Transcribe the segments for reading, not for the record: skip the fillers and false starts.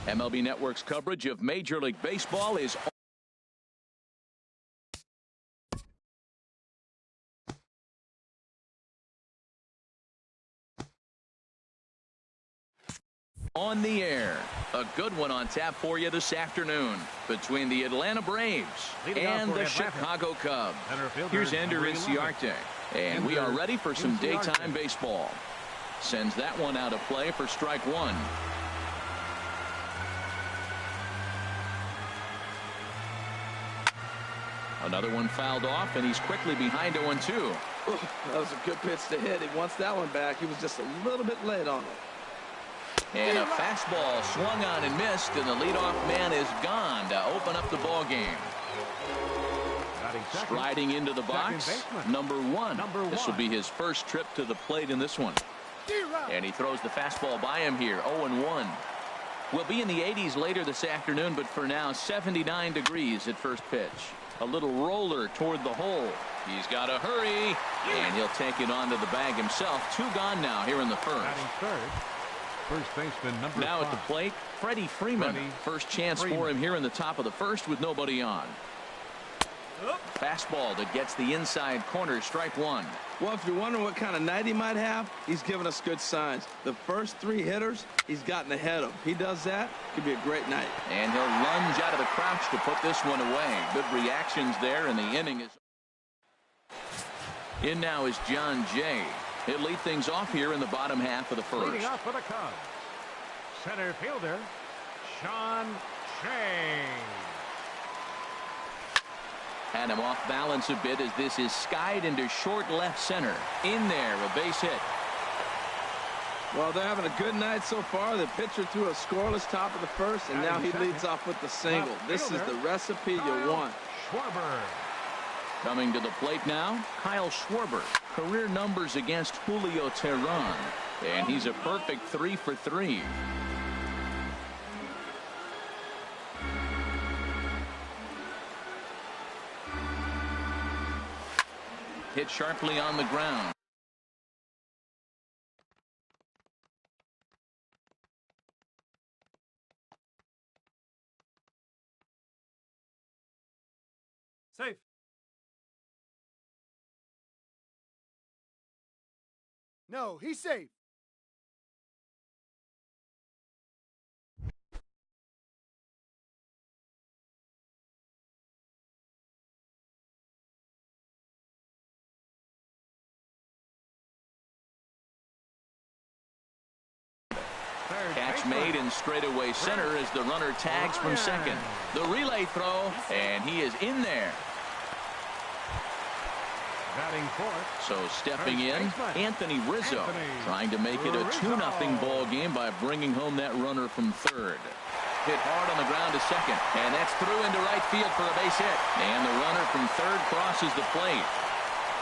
MLB Network's coverage of Major League Baseball is on the air. A good one on tap for you this afternoon between the Atlanta Braves and the Chicago Cubs. Here's Ender Inciarte, and we are ready for some daytime baseball. Sends that one out of play for strike one. Another one fouled off, and he's quickly behind 0-2. That was a good pitch to hit. He wants that one back. He was just a little bit late on it. And a fastball swung on and missed, and the leadoff man is gone to open up the ball game. Striding into the box, number one. This will be his first trip to the plate in this one. And he throws the fastball by him here, 0-1. We'll be in the 80s later this afternoon, but for now, 79 degrees at first pitch. A little roller toward the hole. He's got to hurry, and he'll take it onto the bag himself. Two gone now here in the first. First baseman number now 5. At the plate, Freddie Freeman. First chance for him here in the top of the first with nobody on. Fastball that gets the inside corner, strike one. Well, if you're wondering what kind of night he might have, he's given us good signs. The first three hitters, he's gotten ahead of. He does that, could be a great night. And he'll lunge out of the crouch to put this one away. Good reactions there, and the inning is in now is John Jay. He'll lead things off here in the bottom half of the first. Leading off for the Cubs, center fielder Sean Shea. Had him off balance a bit as this is skied into short left center. In there, a base hit. Well, they're having a good night so far. The pitcher threw a scoreless top of the first, and now he leads off with the single. This is the recipe you want. Schwarber. Coming to the plate now, Kyle Schwarber. Career numbers against Julio Teheran, and he's a perfect 3 for 3. Hit sharply on the ground. Safe. No, he's safe. Catch made in straightaway center as the runner tags from second. The relay throw, and he is in there. Batting fourth. So stepping in, Anthony Rizzo, trying to make it a 2-0 ball game by bringing home that runner from third. Hit hard on the ground to second, and that's through into right field for a base hit. And the runner from third crosses the plate.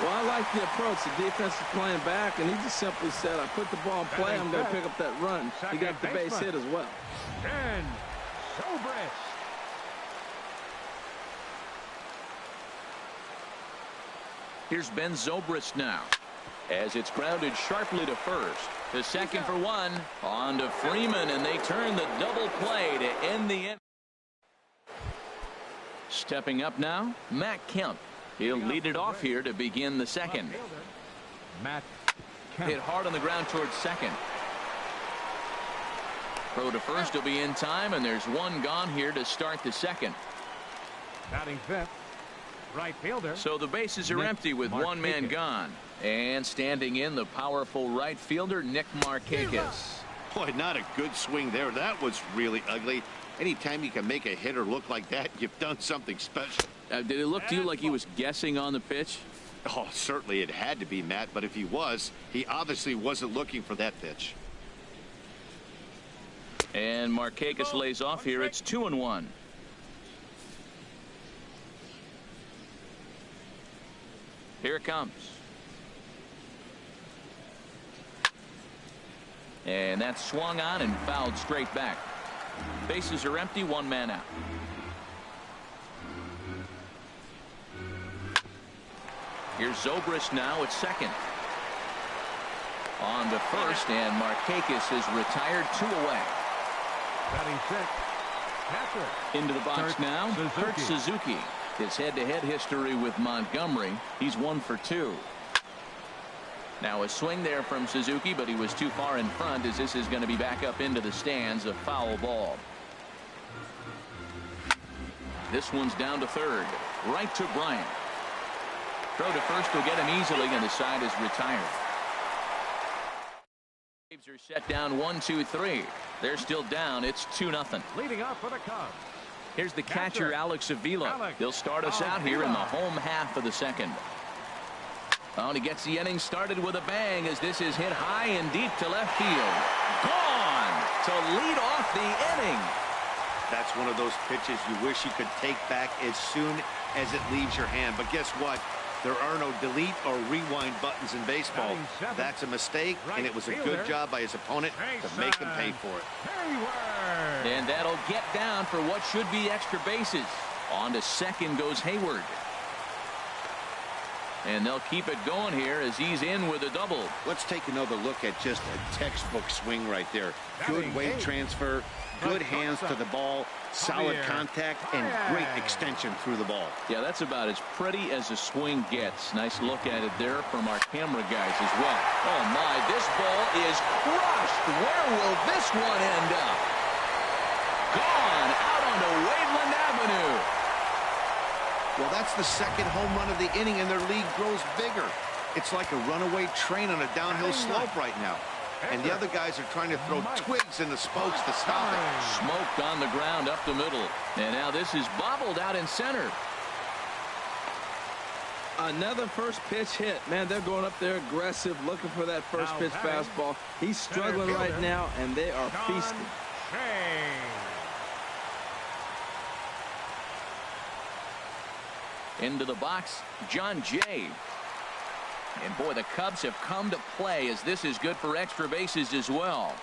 Well, I like the approach. The defense is playing back, and he just simply said, I put the ball in play, I'm going to pick up that run. He got the base hit as well. And Zobrist. Here's Ben Zobrist now, as it's grounded sharply to first. The second for one, on to Freeman, and they turn the double play to end the inning. Stepping up now, Matt Kemp. He'll lead it off here to begin the second. Matt Kemp. Hit hard on the ground towards second. Throw to first will be in time, and there's one gone here to start the second. Batting fifth, right fielder. So the bases are empty with one man gone. And standing in, the powerful right fielder, Nick Markakis. Boy, not a good swing there. That was really ugly. Anytime you can make a hitter look like that, you've done something special. Did it look to you like he was guessing on the pitch? Oh, certainly it had to be, Matt, but if he was, he obviously wasn't looking for that pitch. And Markakis lays off here. It's 2-1. Here it comes. And that's swung on and fouled straight back. Bases are empty, one man out. Here's Zobrist now at second. On to first, and Markakis is retired 2 away. Batting sixth, catcher. Into the box now, Kurt Suzuki. His head-to-head history with Montgomery, he's 1 for 2. Now a swing there from Suzuki, but he was too far in front as this is going to be back up into the stands, a foul ball. This one's down to third. Right to Bryant. Throw to first will get him easily, and the side is retired. Braves are set down 1-2-3. They're still down. It's 2-0. Leading off for the Cubs. Here's the catcher, Alex Avila. He'll start us out here in the home half of the second. Oh, and he gets the inning started with a bang as this is hit high and deep to left field. Gone to lead off the inning. That's one of those pitches you wish you could take back as soon as it leaves your hand. But guess what? There are no delete or rewind buttons in baseball. That's a mistake, and it was a good job by his opponent to make him pay for it. And that'll get down for what should be extra bases. On to second goes Hayward. And they'll keep it going here as he's in with a double. Let's take another look at just a textbook swing right there. Good weight transfer, good hands to the ball, solid contact, and great extension through the ball. Yeah, that's about as pretty as a swing gets. Nice look at it there from our camera guys as well. Oh my, this ball is crushed. Where will this one end up? Gone out onto Waveland Avenue. Well, that's the second home run of the inning, and their lead grows bigger. It's like a runaway train on a downhill slope right now. And the other guys are trying to throw twigs in the spokes to stop it. Smoked on the ground up the middle. And now this is bobbled out in center. Another first pitch hit. Man, they're going up there aggressive, looking for that first pitch fastball. He's struggling right now, and they are feasting. Into the box, John Jay. And boy, the Cubs have come to play as this is good for extra bases as well.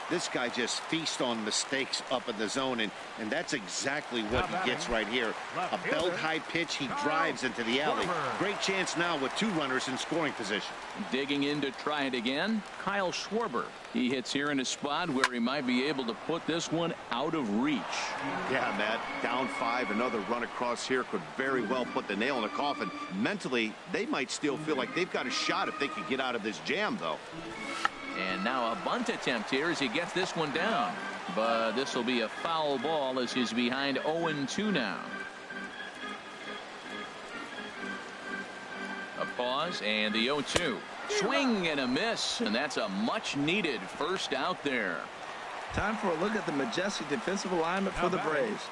This guy just feasts on mistakes up in the zone, and that's exactly what he gets right here. A belt-high pitch, he drives into the alley. Great chance now with 2 runners in scoring position. Digging in to try it again, Kyle Schwarber. He hits here in a spot where he might be able to put this one out of reach. Yeah, Matt, down 5, another run across here could very well put the nail in the coffin. Mentally, they might still feel like they've got a shot if they could get out of this jam, though. And now a bunt attempt here as he gets this one down. But this will be a foul ball as he's behind 0-2 now. A pause and the 0-2. Swing and a miss, and that's a much-needed first out there. Time for a look at the majestic defensive alignment for the Braves.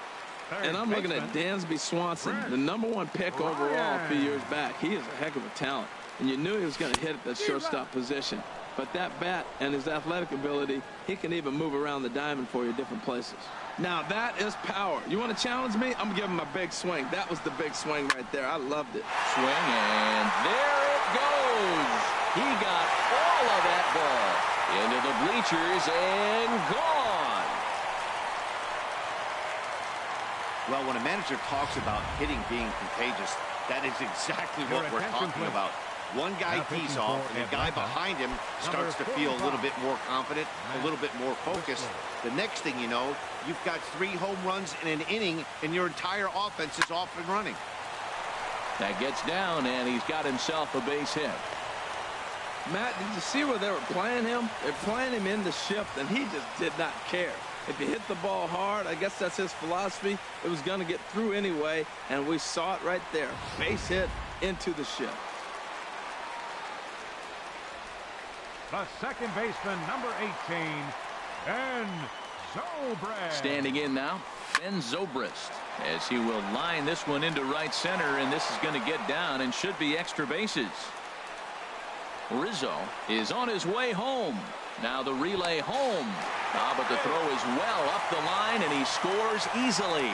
And I'm looking at Dansby Swanson, the #1 pick overall a few years back. He is a heck of a talent, and you knew he was going to hit at the shortstop position. But that bat and his athletic ability, he can even move around the diamond for you different places. Now that is power. You want to challenge me? I'm going to give him a big swing. That was the big swing right there. I loved it. Swing, and there it goes. He got all of that ball into the bleachers and gone. Well, when a manager talks about hitting being contagious, that is exactly what we're talking about. One guy tees off, and the guy behind him starts to feel a little bit more confident, a little bit more focused. The next thing you know, you've got 3 home runs in an inning, and your entire offense is off and running. That gets down, and he's got himself a base hit. Matt, did you see where they were playing him? They're playing him in the shift, and he just did not care. If you hit the ball hard, I guess that's his philosophy. It was going to get through anyway, and we saw it right there. Base hit into the shift. The second baseman, number 18, Ben Zobrist. Standing in now, Ben Zobrist, as he will line this one into right center, and this is going to get down and should be extra bases. Rizzo is on his way home. Now the relay home. But the throw is well up the line, and he scores easily.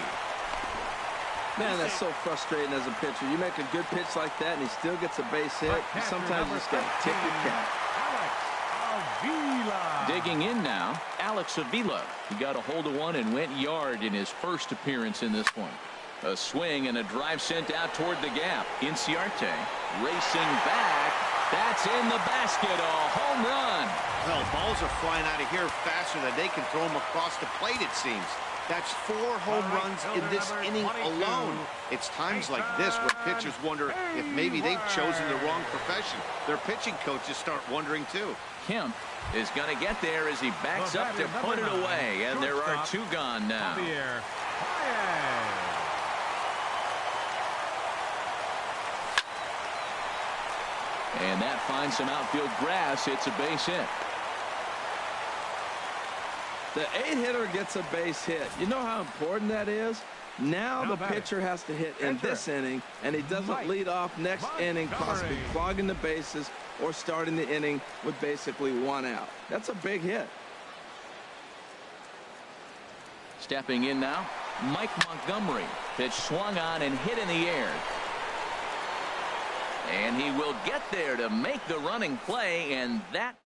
Man, that's so frustrating as a pitcher. You make a good pitch like that, and he still gets a base hit. Sometimes you just got to tip your cap. Digging in now, Alex Avila. He got a hold of one and went yard in his first appearance in this one. A swing and a drive sent out toward the gap. Inciarte racing back, That's in the basket, a home run. Well, balls are flying out of here faster than they can throw them across the plate, it seems. That's 4 home runs in this inning alone. It's times like this where pitchers wonder if maybe they've chosen the wrong profession. Their pitching coaches start wondering, too. Kemp is going to get there as he backs up to put it away, and there are 2 gone now. And that finds some outfield grass. It's a base hit. The 8-hitter gets a base hit. You know how important that is? Now the pitcher has to hit in this inning, and he doesn't lead off next inning, possibly clogging the bases or starting the inning with basically 1 out. That's a big hit. Stepping in now, Mike Montgomery. Pitch swung on and hit in the air. And he will get there to make the running play, and that.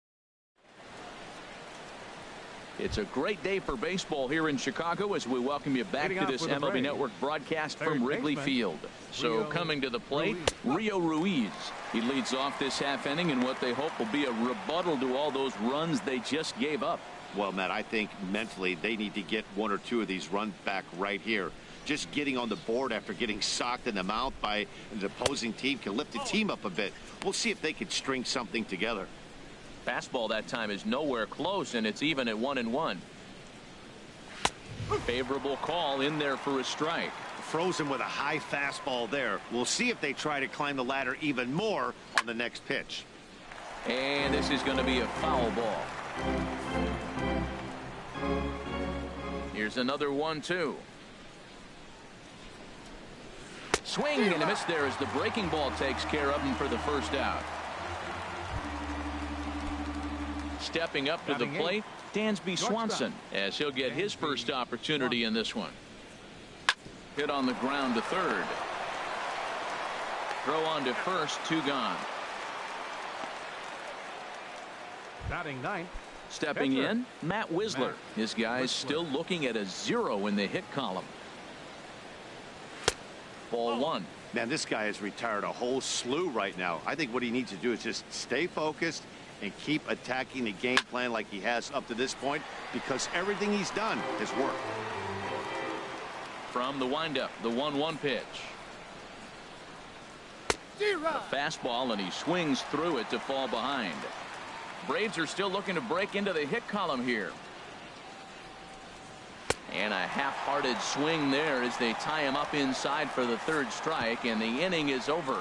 It's a great day for baseball here in Chicago as we welcome you back to this MLB Network broadcast from Wrigley Field. So coming to the plate, Rio Ruiz. He leads off this half inning in what they hope will be a rebuttal to all those runs they just gave up. Well, Matt, I think mentally they need to get 1 or 2 of these runs back right here. Just getting on the board after getting socked in the mouth by an opposing team can lift the team up a bit. We'll see if they can string something together. Fastball that time is nowhere close, and it's even at 1-1. Favorable call in there for a strike. Frozen with a high fastball there. We'll see if they try to climb the ladder even more on the next pitch. And this is going to be a foul ball. Here's another 1-2. Swing and a miss there as the breaking ball takes care of him for the first out. Stepping up to the plate, Dansby Swanson, as he'll get his first opportunity in this one. Hit on the ground to third. Throw on to first, 2 gone. Batting 9th. Stepping in, Matt Wisler. His guys still looking at a 0 in the hit column. Ball 1. Man, this guy has retired a whole slew right now. I think what he needs to do is just stay focused and keep attacking the game plan like he has up to this point, because everything he's done has worked. From the windup, the 1-1 pitch. A fastball, and he swings through it to fall behind. Braves are still looking to break into the hit column here. And a half-hearted swing there as they tie him up inside for the 3rd strike, and the inning is over.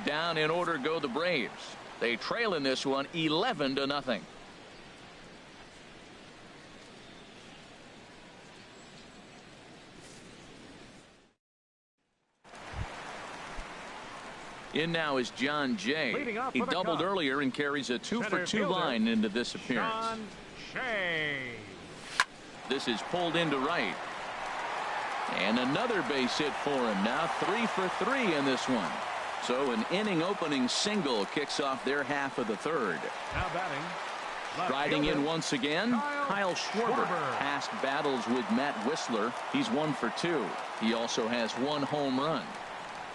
Down in order go the Braves. They trail in this one 11-0. In now is John Jay. He doubled earlier and carries a 2-for-2 line into this appearance. This is pulled into right. And another base hit for him. Now 3 for 3 in this one. So an inning opening single kicks off their half of the 3rd. Now batting. Riding in once again, Kyle Schwarber. Past battles with Matt Wisler. He's 1 for 2. He also has 1 home run.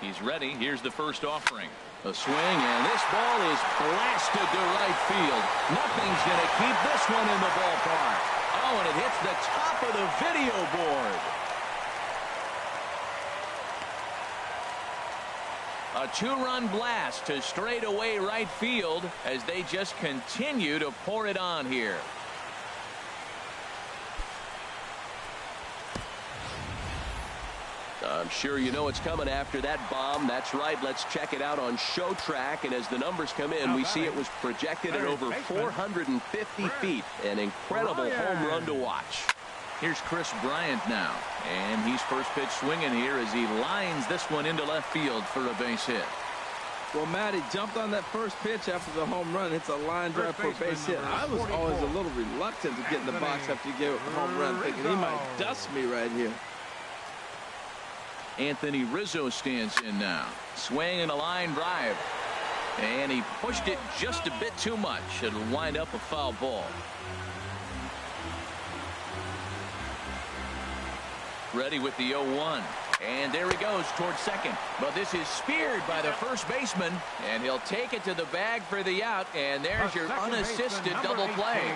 He's ready. Here's the first offering. A swing, and this ball is blasted to right field. Nothing's going to keep this one in the ballpark. Oh, and it hits the top of the video board. A 2-run blast to straightaway right field as they just continue to pour it on here. I'm sure you know what's coming after that bomb. That's right. Let's check it out on Show Track. And as the numbers come in, we see it was projected at over 450 feet. An incredible home run to watch. Here's Chris Bryant now. And he's first pitch swinging here as he lines this one into left field for a base hit. Well, Matt, he jumped on that first pitch after the home run. It's a line drive for a base hit. I was always a little reluctant to get in the box after you gave up a home run, thinking he might dust me right here. Anthony Rizzo stands in now. Swing and a line drive. And he pushed it just a bit too much. It'll wind up a foul ball. Ready with the 0-1. And there he goes towards second. But this is speared by the first baseman, and he'll take it to the bag for the out, and there's your unassisted double play.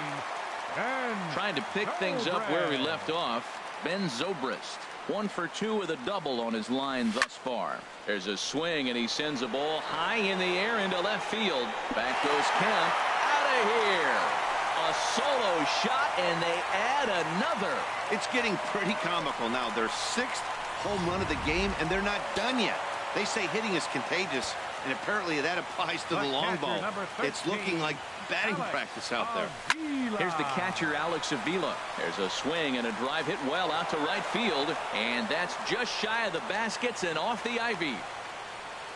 Trying to pick things up where we left off, Ben Zobrist. 1 for 2 with a double on his line thus far. There's a swing, and he sends a ball high in the air into left field. Back goes Kemp. Out of here. A solo shot, and they add another. It's getting pretty comical now. Their 6th home run of the game, and they're not done yet. They say hitting is contagious, and apparently that applies to the long ball. It's looking like batting practice out there. Here's the catcher, Alex Avila. There's a swing and a drive hit well out to right field, and that's just shy of the baskets and off the ivy.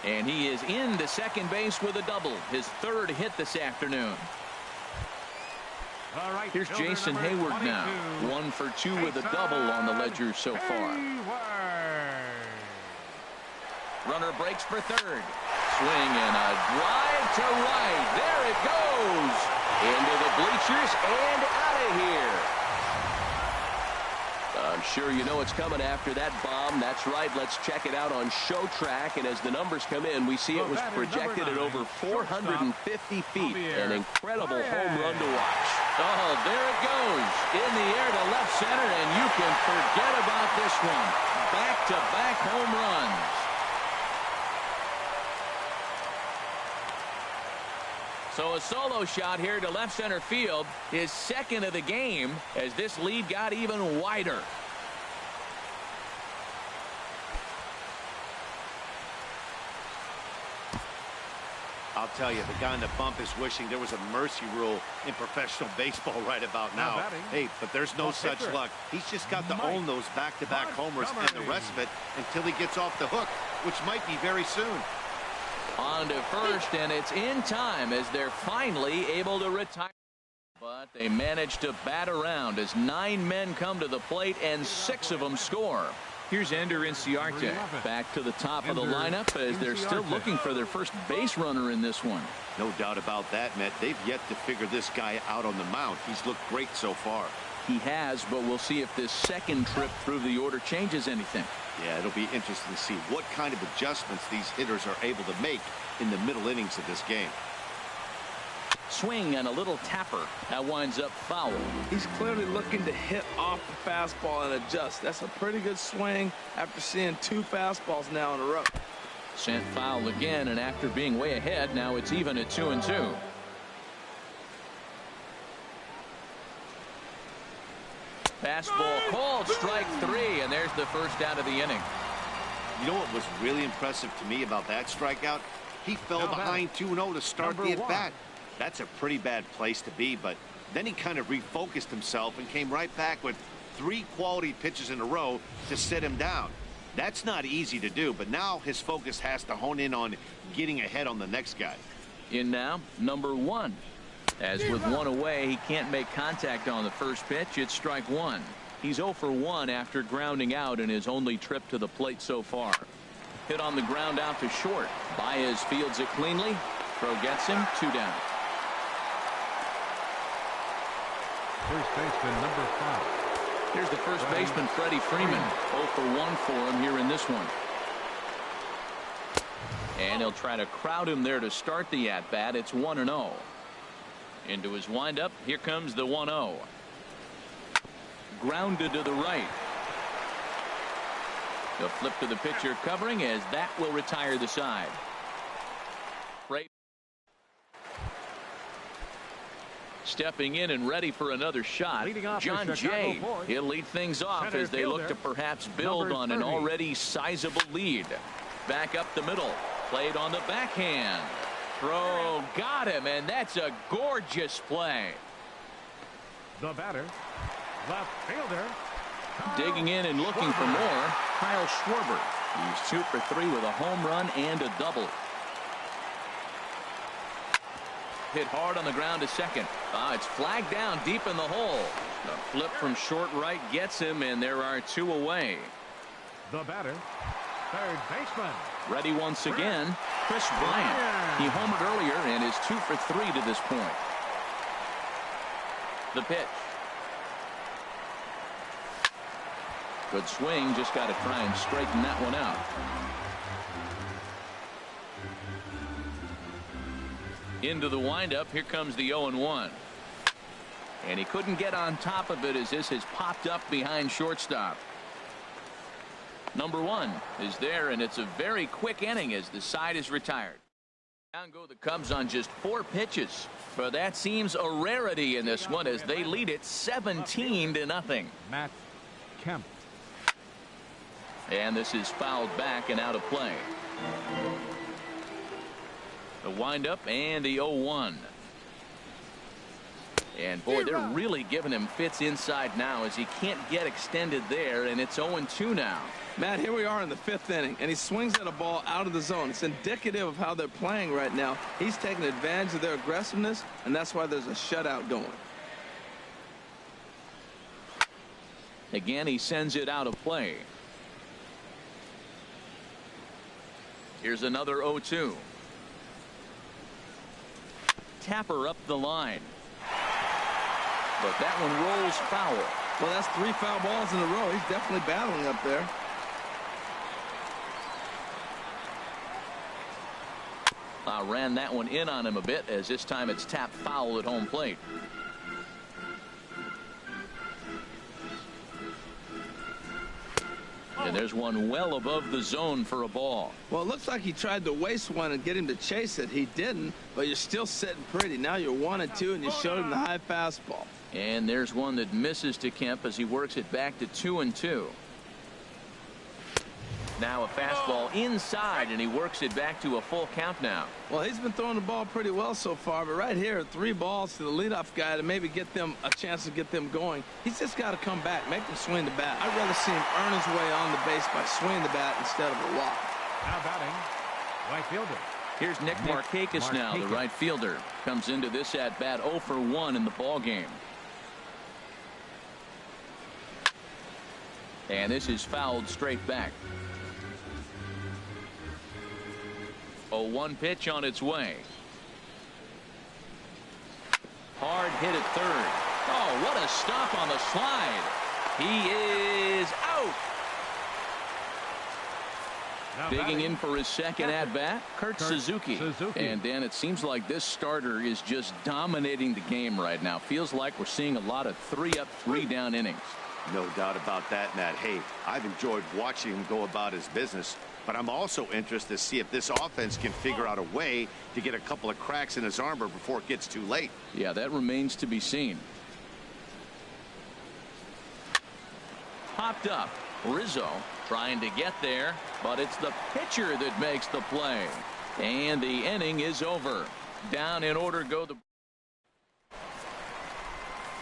And he is into second base with a double, his 3rd hit this afternoon. Here's Jason Hayward now. 1 for 2 with a double on the ledger so far. Runner breaks for third. Swing and a drive to right. There it goes. Into the bleachers and out of here. I'm sure you know what's coming after that bomb. That's right. Let's check it out on Show Track. And as the numbers come in, we see it was projected at over 450 feet. An incredible home run to watch. Oh, there it goes. In the air to left center, and you can forget about this one. Back-to-back home runs. So a solo shot here to left center field, his 2nd of the game, as this lead got even wider. I'll tell you, the guy in the bump is wishing there was a mercy rule in professional baseball right about now. Hey, but there's no such luck. He's just got to own those back-to-back homers and the rest of it until he gets off the hook, which might be very soon. On to first, and it's in time as they're finally able to retire. But they manage to bat around as 9 men come to the plate and 6 of them score. Here's Ender Inciarte back to the top of the lineup as they're still looking for their first base runner in this one. No doubt about that, Matt. They've yet to figure this guy out on the mound. He's looked great so far. He has, but we'll see if this second trip through the order changes anything. Yeah, it'll be interesting to see what kind of adjustments these hitters are able to make in the middle innings of this game. Swing and a little tapper. That winds up foul. He's clearly looking to hit off the fastball and adjust. That's a pretty good swing after seeing 2 fastballs now in a row. Sent foul again, and after being way ahead, now it's even at 2-2. Fastball called, strike 3, and there's the first out of the inning. You know what was really impressive to me about that strikeout? He fell behind 2-0 to start the at-bat. That's a pretty bad place to be, but then he kind of refocused himself and came right back with 3 quality pitches in a row to sit him down. That's not easy to do, but now his focus has to hone in on getting ahead on the next guy. In now, number 1. As with 1 away, he can't make contact on the first pitch. It's strike 1. He's 0 for 1 after grounding out in his only trip to the plate so far. Hit on the ground out to short. Baez fields it cleanly. Throw gets him, 2 down. First baseman number 5. Here's the first baseman, Freddie Freeman. 0 for 1 for him here in this one. And he'll try to crowd him there to start the at-bat. It's 1-0. Into his windup. Here comes the 1-0. Grounded to the right. He'll flip to the pitcher covering as that will retire the side. Stepping in and ready for another shot, John Jay. He'll lead things off as they look to perhaps build on an already sizable lead. Back up the middle. Played on the backhand. Throw got him, and that's a gorgeous play. The batter, left fielder. Digging in and looking for more, Kyle Schwarber. He's 2 for 3 with a home run and a double. Hit hard on the ground to second. It's flagged down deep in the hole. The flip from short right gets him, and there are 2 away. The batter, third baseman. Ready once again, Chris Bryant. He homered earlier and is 2 for 3 to this point. The pitch. Good swing, just got to try and straighten that one out. Into the windup, here comes the 0-1. And he couldn't get on top of it as this has popped up behind shortstop. Number 1 is there, and it's a very quick inning as the side is retired. Down go the Cubs on just 4 pitches. But that seems a rarity in this one as they lead it 17-0. Matt Kemp. And this is fouled back and out of play. The windup and the 0-1. And boy, they're really giving him fits inside now as he can't get extended there, and it's 0-2 now. Matt, here we are in the 5th inning, and he swings at a ball out of the zone. It's indicative of how they're playing right now. He's taking advantage of their aggressiveness, and that's why there's a shutout going. Again, he sends it out of play. Here's another 0-2. Tapper up the line. But that one rolls foul. Well, that's 3 foul balls in a row. He's definitely battling up there. Ran that one in on him a bit as this time it's tapped foul at home plate. And there's one well above the zone for a ball. Well, it looks like he tried to waste one and get him to chase it. He didn't, but you're still sitting pretty. Now you're 1-2, and you showed him the high fastball. And there's one that misses to Kemp as he works it back to 2-2. Now a fastball inside, and he works it back to a full count now. Well, he's been throwing the ball pretty well so far, but right here, 3 balls to the leadoff guy to maybe get them a chance to get them going. He's just got to come back, make them swing the bat. I'd rather see him earn his way on the base by swinging the bat instead of a walk. Now batting, right fielder. Here's Nick Markakis now, the right fielder. Comes into this at-bat 0 for 1 in the ball game. And this is fouled straight back. 0-1 pitch on its way. Hard hit at third. Oh, what a stop on the slide. He is out. Now Digging in for his second at-bat, Kurt Suzuki. And Dan, it seems like this starter is just dominating the game right now. Feels like we're seeing a lot of 3-up, 3-down innings. No doubt about that, Matt. Hey, I've enjoyed watching him go about his business, but I'm also interested to see if this offense can figure out a way to get a couple of cracks in his armor before it gets too late. Yeah, that remains to be seen. Popped up. Rizzo trying to get there, but it's the pitcher that makes the play. And the inning is over. Down in order go the...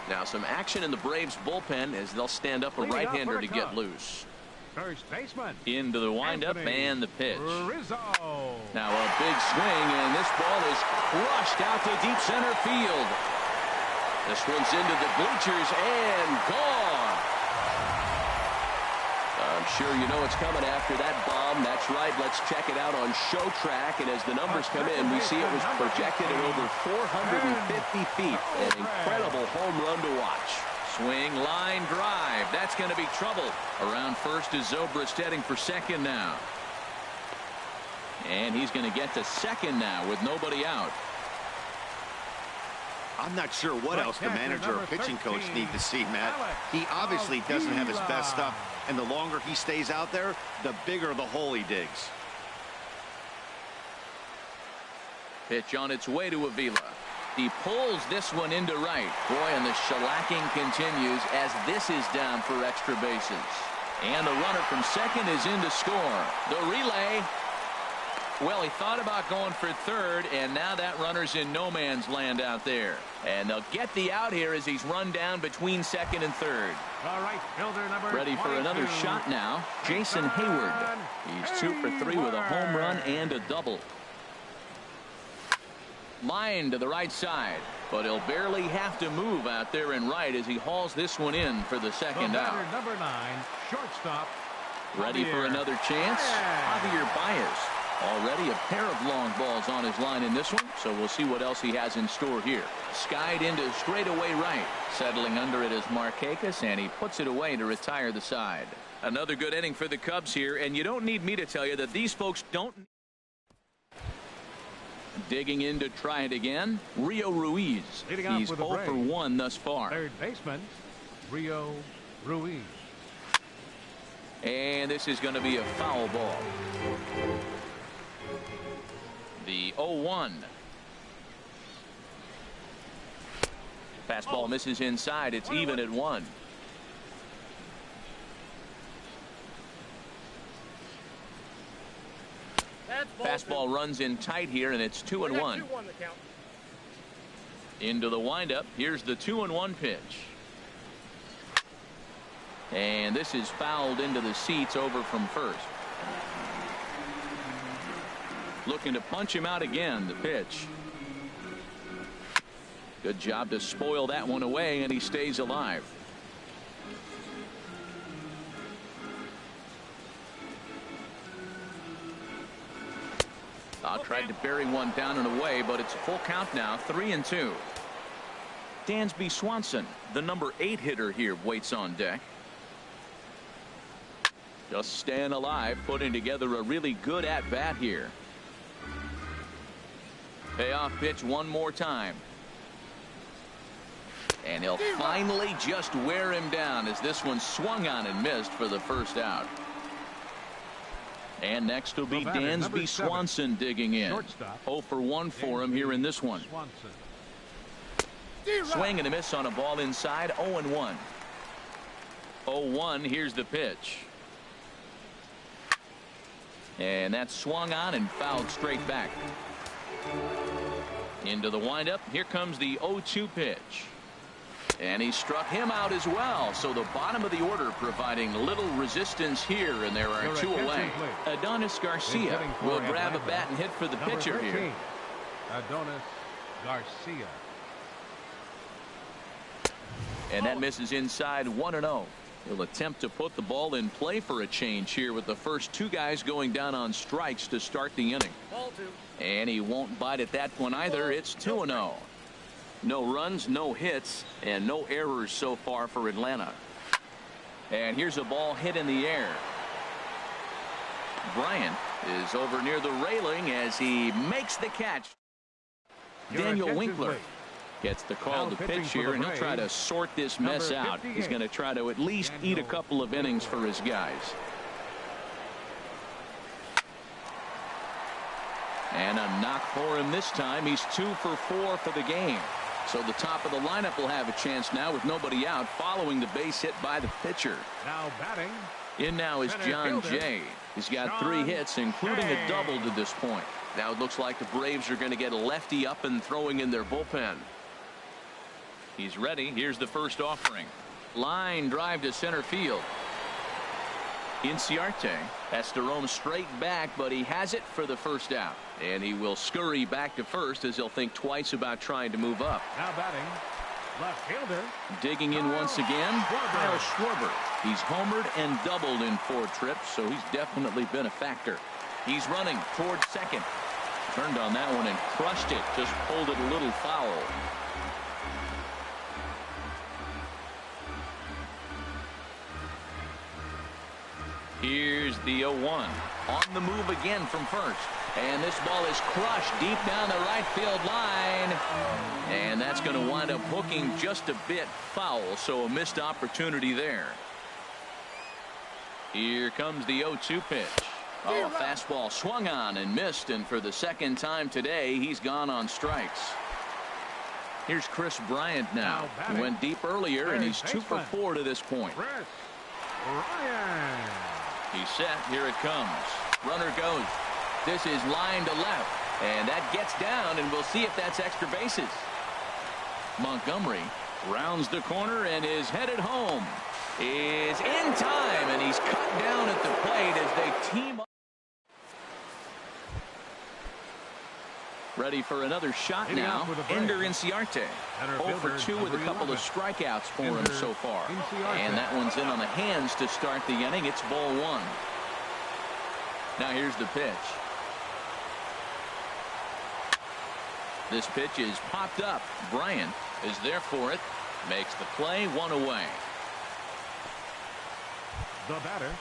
Now some action in the Braves bullpen as they'll stand up a right-hander to get loose. First baseman. Into the windup and the pitch. Rizzo. Now a big swing, and this ball is crushed out to deep center field. This one's into the bleachers and gone. I'm sure you know what's coming after that bomb. That's right. Let's check it out on Show Track. And as the numbers come in, we see it was projected at over 450 feet. An incredible home run to watch. Swing, line drive. That's going to be trouble. Around first is Zobrist heading for second now. And he's going to get to second now with nobody out. I'm not sure what else the manager or pitching coach need to see, Matt. He obviously doesn't have his best stuff, and the longer he stays out there, the bigger the hole he digs. Pitch on its way to Avila. He pulls this one into right. Boy, and the shellacking continues as this is down for extra bases. And the runner from second is in to score. The relay. Well, he thought about going for third, and now that runner's in no man's land out there. And they'll get the out here as he's run down between second and third. All right, fielder number ready for 22. Another shot now. Jason Hayward. He's 2 for 3 with a home run and a double. Line to the right side, but he'll barely have to move out there in right as he hauls this one in for the second out. Number 9, shortstop. Ready for another chance? Javier Baez. Already a pair of long balls on his line in this one, so we'll see what else he has in store here. Skied into straightaway right. Settling under it is Markakis, and he puts it away to retire the side. Another good inning for the Cubs here, and you don't need me to tell you that these folks don't. Digging in to try it again, Rio Ruiz. He's 0 for 1 thus far. Third baseman, Rio Ruiz. And this is going to be a foul ball. The 0-1. Fastball misses inside. It's even at 1. Fastball runs in tight here, and it's 2-1. Into the windup. Here's the 2-1 pitch. And this is fouled into the seats over from first. Looking to punch him out again, the pitch. Good job to spoil that one away, and he stays alive. Tried to bury one down and away, but it's a full count now, 3-2. Dansby Swanson, the number 8 hitter here, waits on deck. Just staying alive, putting together a really good at-bat here. Payoff pitch one more time. And he'll finally just wear him down as this one swung on and missed for the first out. And next will be Dansby Swanson digging in. 0 for 1 for him here in this one. Swing and a miss on a ball inside. 0-1. 0-1. Here's the pitch. And that's swung on and fouled straight back. Into the windup. Here comes the 0-2 pitch. And he struck him out as well. So the bottom of the order providing little resistance here, and there are 2 away. Adonis Garcia will grab a bat and hit for the pitcher here. Adonis Garcia. And that misses inside. 1-0. He'll attempt to put the ball in play for a change here with the first 2 guys going down on strikes to start the inning. And he won't bite at that one either. It's 2-0. No runs, no hits, and no errors so far for Atlanta. And here's a ball hit in the air. Bryant is over near the railing as he makes the catch. Daniel Winkler gets the call to pitch here, and he'll try to sort this mess out. He's going to try to at least eat a couple of innings for his guys. And a knock for him this time. He's 2 for 4 for the game. So the top of the lineup will have a chance now with nobody out following the base hit by the pitcher. Now batting. In now is John Jay. He's got 3 hits, including a double to this point. Now it looks like the Braves are going to get a lefty up and throwing in their bullpen. He's ready. Here's the first offering. Line drive to center field. Inciarte has to roam straight back, but he has it for the first out. And he will scurry back to first as he'll think twice about trying to move up. Now batting, left fielder. Digging in once again, Kyle Schwarber. He's homered and doubled in 4 trips, so he's definitely been a factor. He's running towards second. Turned on that one and crushed it. Just pulled it a little foul. Here's the 0-1. On the move again from first. And this ball is crushed deep down the right field line. And that's going to wind up hooking just a bit foul. So a missed opportunity there. Here comes the 0-2 pitch. Oh, a fastball swung on and missed. And for the second time today, he's gone on strikes. Here's Chris Bryant now. He went deep earlier, and he's 2 for 4 to this point. He's set. Here it comes. Runner goes. This is line to left. And that gets down, and we'll see if that's extra bases. Montgomery rounds the corner and is headed home. Is in time, and he's cut down at the plate as they team up. Ready for another shot now. Ender Inciarte. 0 for 2 with a couple of strikeouts for him so far. And that one's in on the hands to start the inning. It's ball 1. Now here's the pitch. This pitch is popped up. Bryant is there for it. Makes the play, 1 away. The batter,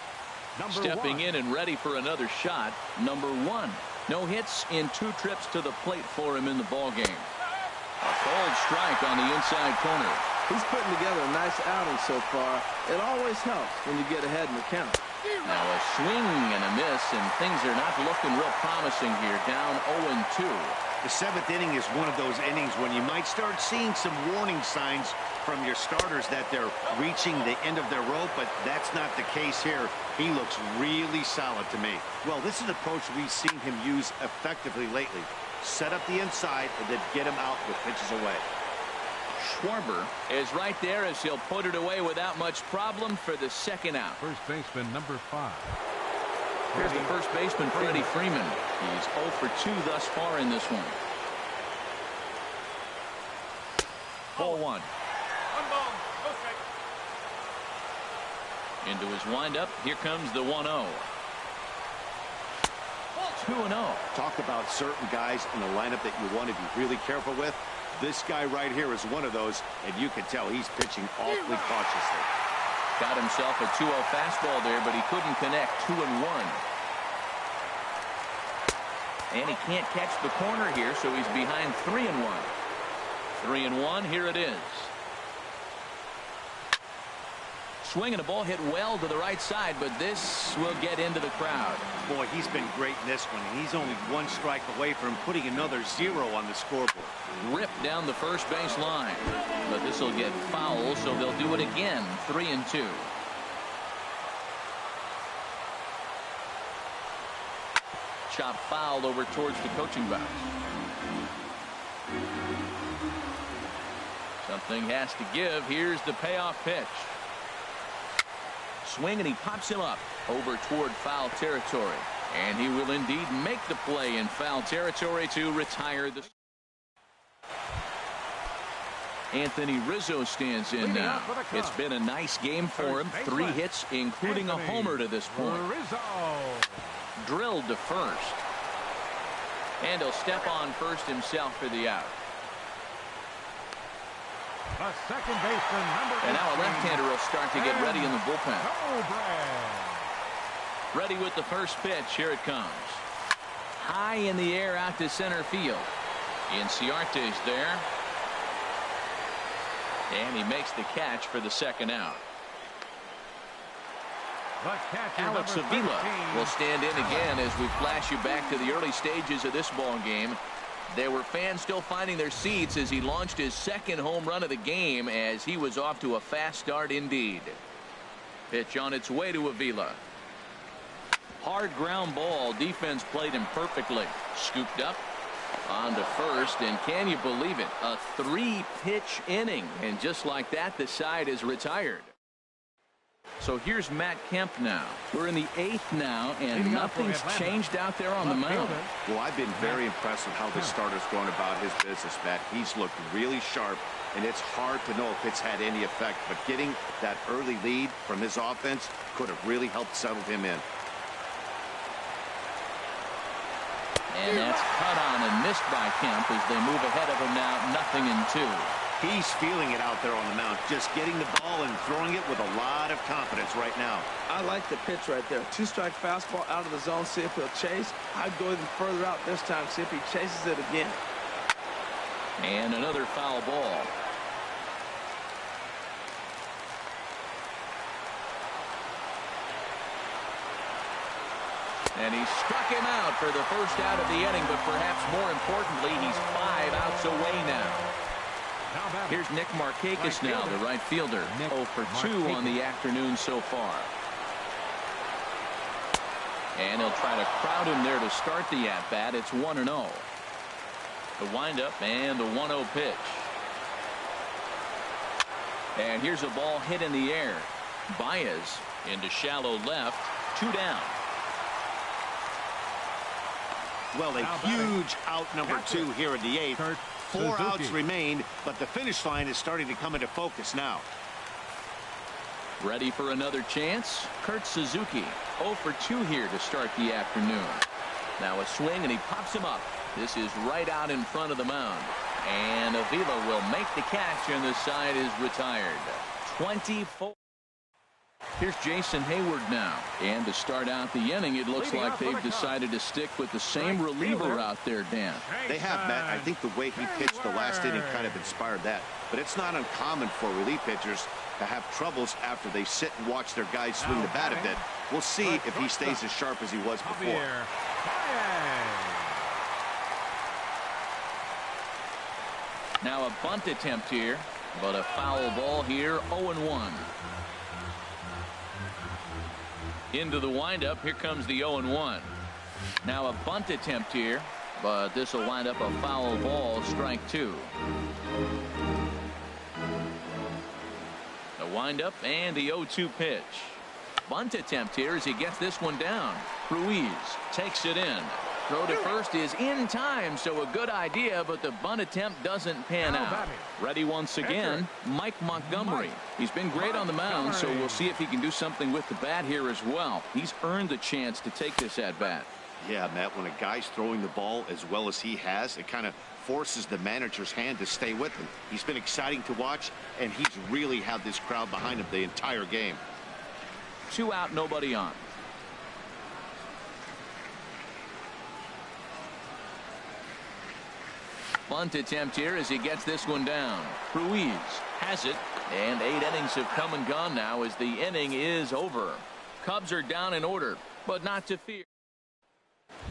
number Stepping 1. in and ready for another shot, number 1. No hits in 2 trips to the plate for him in the ball game. A cold strike on the inside corner. He's putting together a nice outing so far. It always helps when you get ahead in the count. Now a swing and a miss, and things are not looking real promising here. Down 0-2. The 7th inning is one of those innings when you might start seeing some warning signs from your starters that they're reaching the end of their rope, but that's not the case here. He looks really solid to me. Well, this is an approach we've seen him use effectively lately. Set up the inside and then get him out with pitches away. Schwarber is right there as he'll put it away without much problem for the second out. First baseman, number 5. Here's the first baseman, Freddie Freeman. He's 0 for 2 thus far in this one. Ball 1. Into his windup. Here comes the 1-0. 2-0. Talk about certain guys in the lineup that you want to be really careful with. This guy right here is one of those, and you can tell he's pitching awfully cautiously. Got himself a 2-0 fastball there, but he couldn't connect. 2-1. And he can't catch the corner here, so he's behind 3-1. 3-1, here it is. Swing and a ball hit well to the right side, but this will get into the crowd. Boy, he's been great in this one, and he's only 1 strike away from putting another 0 on the scoreboard. Ripped down the first base line, but this will get foul, so they'll do it again. 3-2. Chop foul over towards the coaching box. Something has to give. Here's the payoff pitch. Swing, and he pops him up over toward foul territory, and he will indeed make the play in foul territory to retire the. Anthony Rizzo stands in now. It's been a nice game for him. 3 hits, including a homer to this point. Drilled to first, and he'll step on first himself for the out. The second baseman, number 18. And now a left-hander will start to get ready in the bullpen. Ready with the first pitch. Here it comes. High in the air out to center field. Inciarte's there. And he makes the catch for the second out. Alex Avila will stand in again as we flash you back to the early stages of this ball game. There were fans still finding their seats as he launched his second home run of the game, as he was off to a fast start indeed. Pitch on its way to Avila. Hard ground ball. Defense played him perfectly. Scooped up on to first, and can you believe it? A 3-pitch inning, and just like that, the side is retired. So here's Matt Kemp now. We're in the 8th now, and nothing's changed out there on the mound. Well, I've been very impressed with how this starter's going about his business, Matt. He's looked really sharp, and it's hard to know if it's had any effect, but getting that early lead from his offense could have really helped settle him in. And that's cut on and missed by Kemp as they move ahead of him now, 0-2. He's feeling it out there on the mound, just getting the ball and throwing it with a lot of confidence right now. I like the pitch right there. 2-strike fastball out of the zone, see if he'll chase. I'd go even further out this time, see if he chases it again. And another foul ball. And he struck him out for the first out of the inning, but perhaps more importantly, he's 5 outs away now. Here's Nick Markakis now, the right fielder. 0 for 2 on the afternoon so far. And he'll try to crowd him there to start the at-bat. It's 1-0. The windup and the 1-0 pitch. And here's a ball hit in the air. Baez into shallow left. 2 down. Well, a huge out number 2 here in the 8th. 4 outs remain, but the finish line is starting to come into focus now. Ready for another chance? Kurt Suzuki, 0 for 2 here to start the afternoon. Now a swing, and he pops him up. This is right out in front of the mound. And Avila will make the catch, and the side is retired. 24. Here's Jason Hayward now. And to start out the inning, it looks like they've decided to stick with the same reliever out there, Dan. They have, Matt. I think the way he pitched the last inning kind of inspired that. But it's not uncommon for relief pitchers to have troubles after they sit and watch their guys swing the bat a bit. We'll see if he stays as sharp as he was before. Now a bunt attempt here, but a foul ball here, 0-1. Into the windup, here comes the 0-1. Now a bunt attempt here, but this will wind up a foul ball, strike 2. The windup and the 0-2 pitch. Bunt attempt here as he gets this one down. Ruiz takes it in. Throw to first is in time, so a good idea, but the bunt attempt doesn't pan out. Ready once again, Mike Montgomery. He's been great on the mound, so we'll see if he can do something with the bat here as well. He's earned the chance to take this at bat. Yeah, Matt, when a guy's throwing the ball as well as he has, it kind of forces the manager's hand to stay with him. He's been exciting to watch, and he's really had this crowd behind him the entire game. 2 out, nobody on. Bunt attempt here as he gets this one down. Ruiz has it, and 8 innings have come and gone now as the inning is over. Cubs are down in order, but not to fear.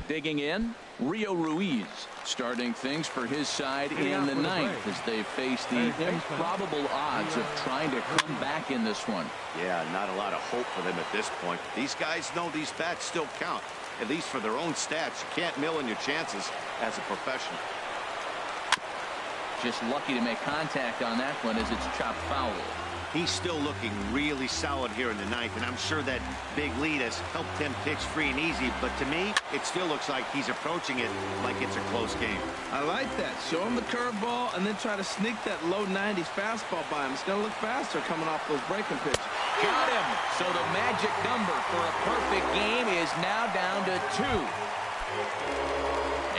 Digging in, Rio Ruiz starting things for his side in the 9th as they face the improbable odds of trying to come back in this one. Yeah, not a lot of hope for them at this point. These guys know these bats still count, at least for their own stats. You can't mill in your chances as a professional. Just lucky to make contact on that one as it's chopped foul. He's still looking really solid here in the 9th, and I'm sure that big lead has helped him pitch free and easy, but to me, it still looks like he's approaching it like it's a close game. I like that. Show him the curveball and then try to sneak that low 90s fastball by him. It's going to look faster coming off those breaking pitches. Got him. So the magic number for a perfect game is now down to 2.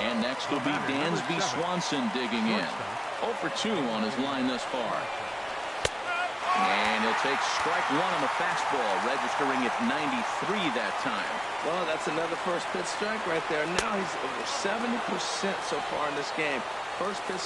And next will be Dansby Swanson digging in. 0 for 2 on his line thus far. And he'll take strike 1 on the fastball, registering at 93 that time. Well, that's another first pitch strike right there. Now he's over 70% so far in this game. First pitch.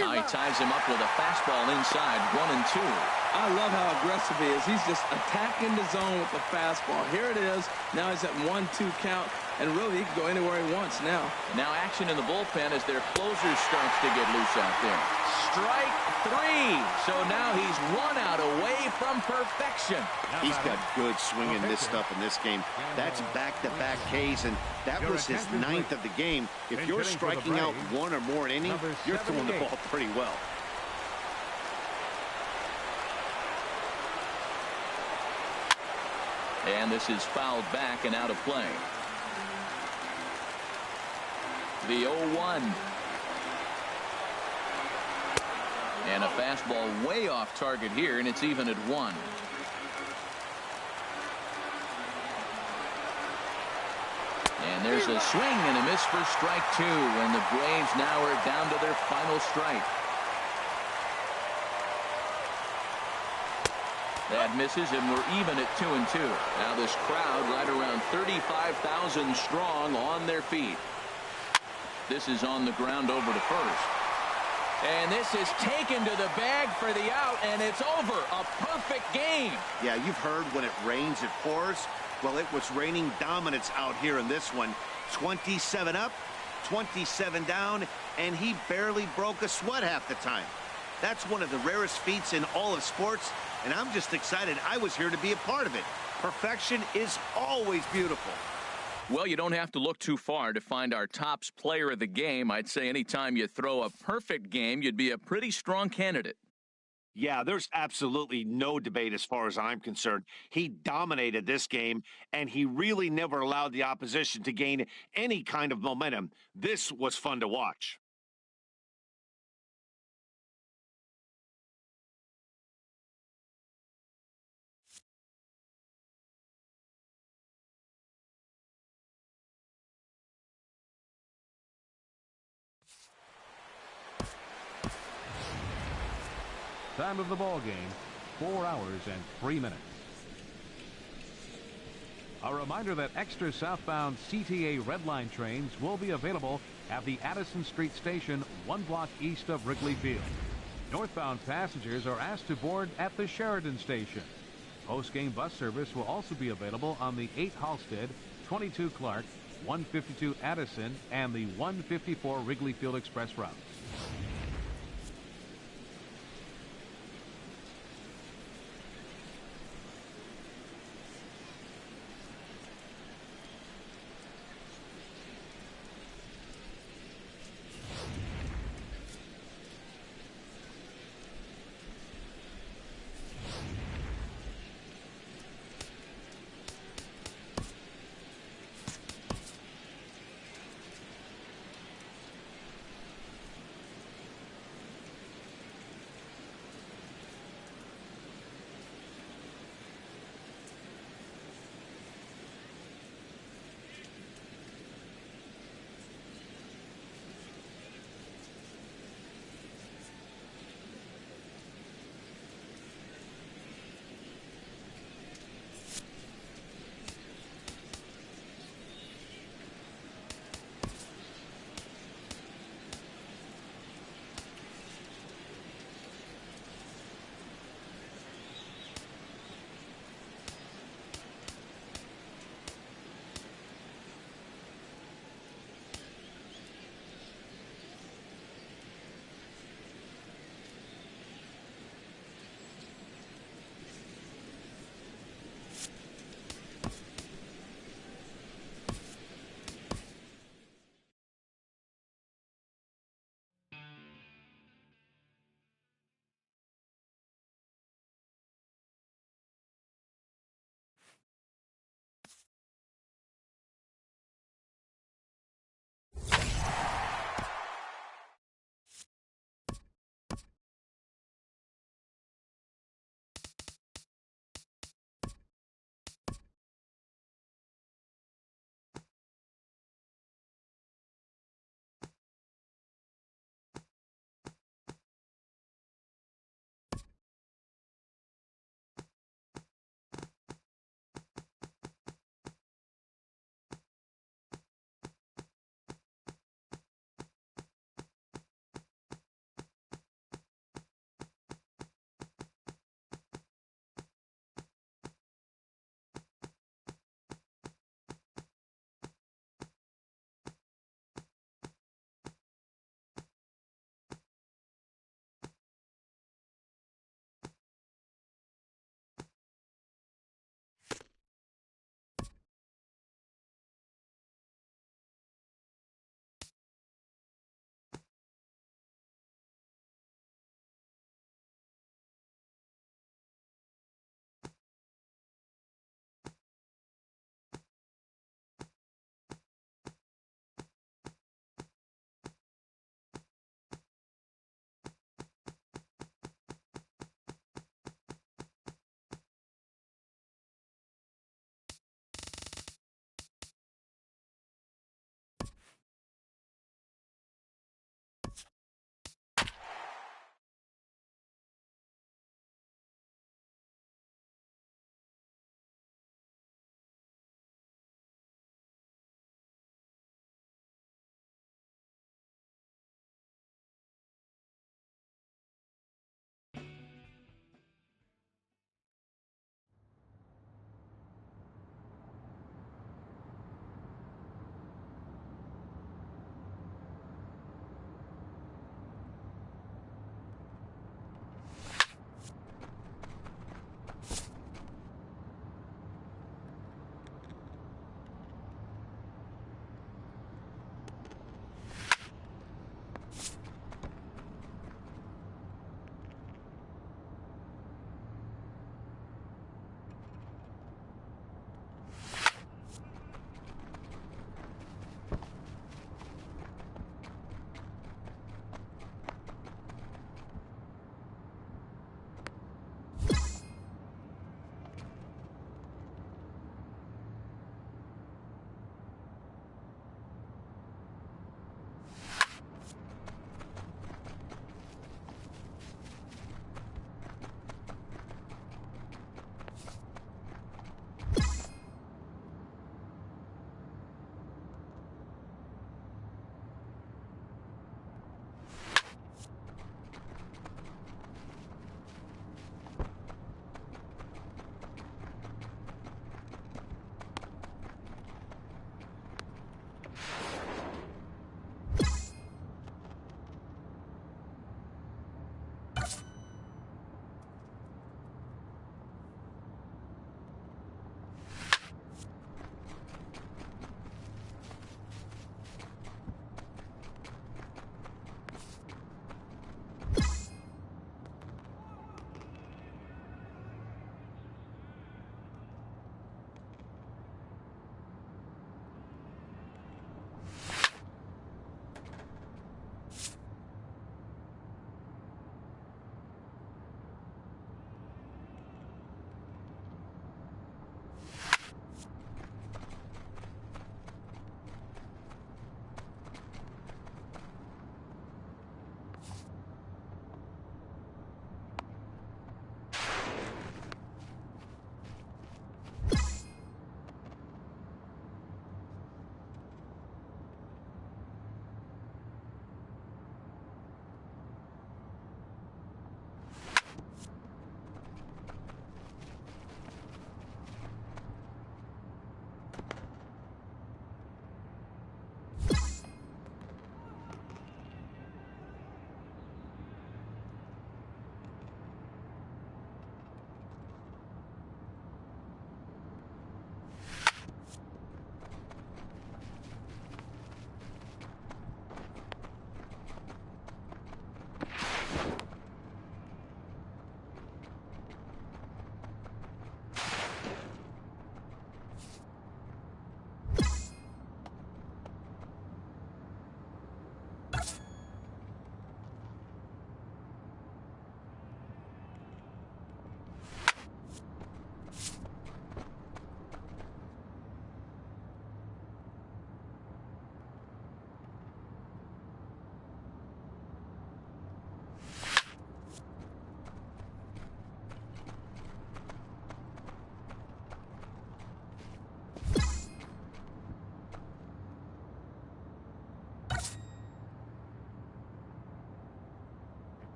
Now he ties him up with a fastball inside, 1-2. I love how aggressive he is. He's just attacking the zone with the fastball. Here it is. Now he's at 1-2 count, and really he can go anywhere he wants now. Now action in the bullpen as their closer starts to get loose out there. Strike 3. So now he's 1 out away from perfection. He's got good swing and miss stuff in this game. That's back-to-back Ks, and that was his 9th of the game. If you're striking out 1 or more an inning, you're throwing the ball pretty well. And this is fouled back and out of play. The 0-1. And a fastball way off target here, and it's even at 1. And there's a swing and a miss for strike 2, and the Braves now are down to their final strike. That misses, and we're even at 2-2. Now this crowd right around 35,000 strong on their feet. This is on the ground over to first. And this is taken to the bag for the out, and it's over. A perfect game. Yeah, you've heard when it rains, it pours. Well, it was raining dominance out here in this one. 27 up, 27 down, and he barely broke a sweat half the time. That's one of the rarest feats in all of sports, and I'm just excited I was here to be a part of it. Perfection is always beautiful. Well, you don't have to look too far to find our tops player of the game. I'd say anytime you throw a perfect game, you'd be a pretty strong candidate. Yeah, there's absolutely no debate as far as I'm concerned. He dominated this game, and he really never allowed the opposition to gain any kind of momentum. This was fun to watch. time of the ball game, 4 hours and 3 minutes. A reminder that extra southbound CTA Red Line trains will be available at the Addison Street Station 1 block east of Wrigley Field. Northbound passengers are asked to board at the Sheridan Station. Post-game bus service will also be available on the 8 Halstead, 22 Clark, 152 Addison, and the 154 Wrigley Field Express routes.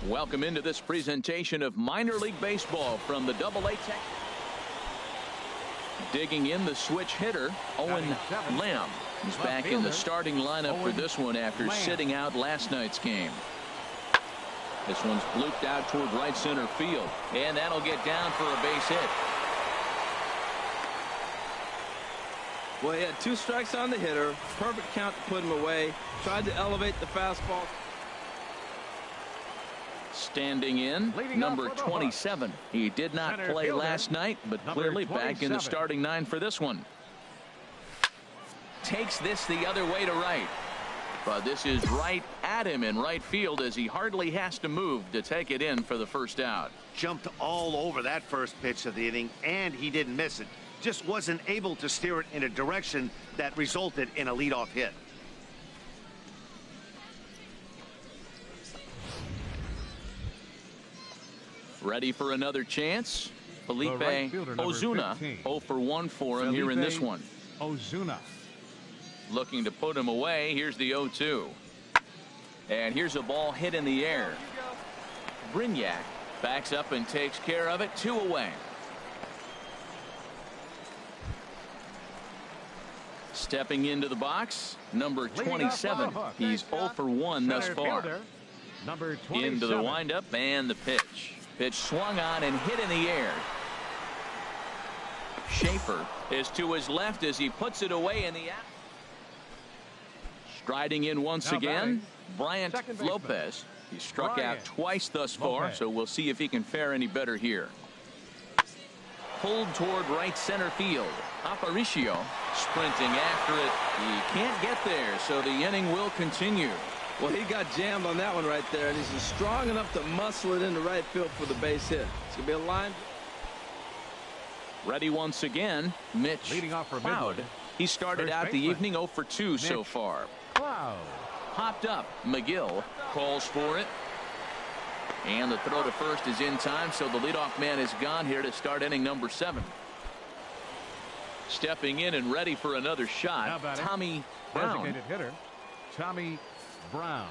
Welcome into this presentation of minor league baseball from the AA Tech. Digging in the switch hitter, Owen Lamb. He's back in the starting lineup for this one after sitting out last night's game. This one's blooped out toward right center field, and that'll get down for a base hit. Well, he had 2 strikes on the hitter, perfect count to put him away, tried to elevate the fastball. Standing in, number 27. He did not play last night, but clearly back in the starting 9 for this one. Takes this the other way to right. But this is right at him in right field as he hardly has to move to take it in for the first out. Jumped all over that first pitch of the inning, and he didn't miss it. Just wasn't able to steer it in a direction that resulted in a leadoff hit. Ready for another chance? Felipe Ozuna, 0 for 1 for him here in this one. Ozuna. Looking to put him away. Here's the 0-2. And here's a ball hit in the air. Brignac backs up and takes care of it. 2 away. Stepping into the box, number 27. He's 0 for 1 thus far. Number 27. Into the windup and the pitch. Pitch swung on and hit in the air. Schaefer is to his left as he puts it away in the app. Striding in once again, Bryant Lopez. He struck out twice thus far, so we'll see if he can fare any better here. Pulled toward right center field. Aparicio sprinting after it. He can't get there, so the inning will continue. Well, he got jammed on that one right there, and he's strong enough to muscle it into right field for the base hit. It's going to be a line. Ready once again, Mitch leading off for Cloud. Midwood. He started out the evening 0 for 2 so far. Cloud. Popped up. McGill calls for it. And the throw to first is in time, so the leadoff man is gone here to start inning number 7. Stepping in and ready for another shot, Tommy Brown. Designated hitter, Tommy Brown.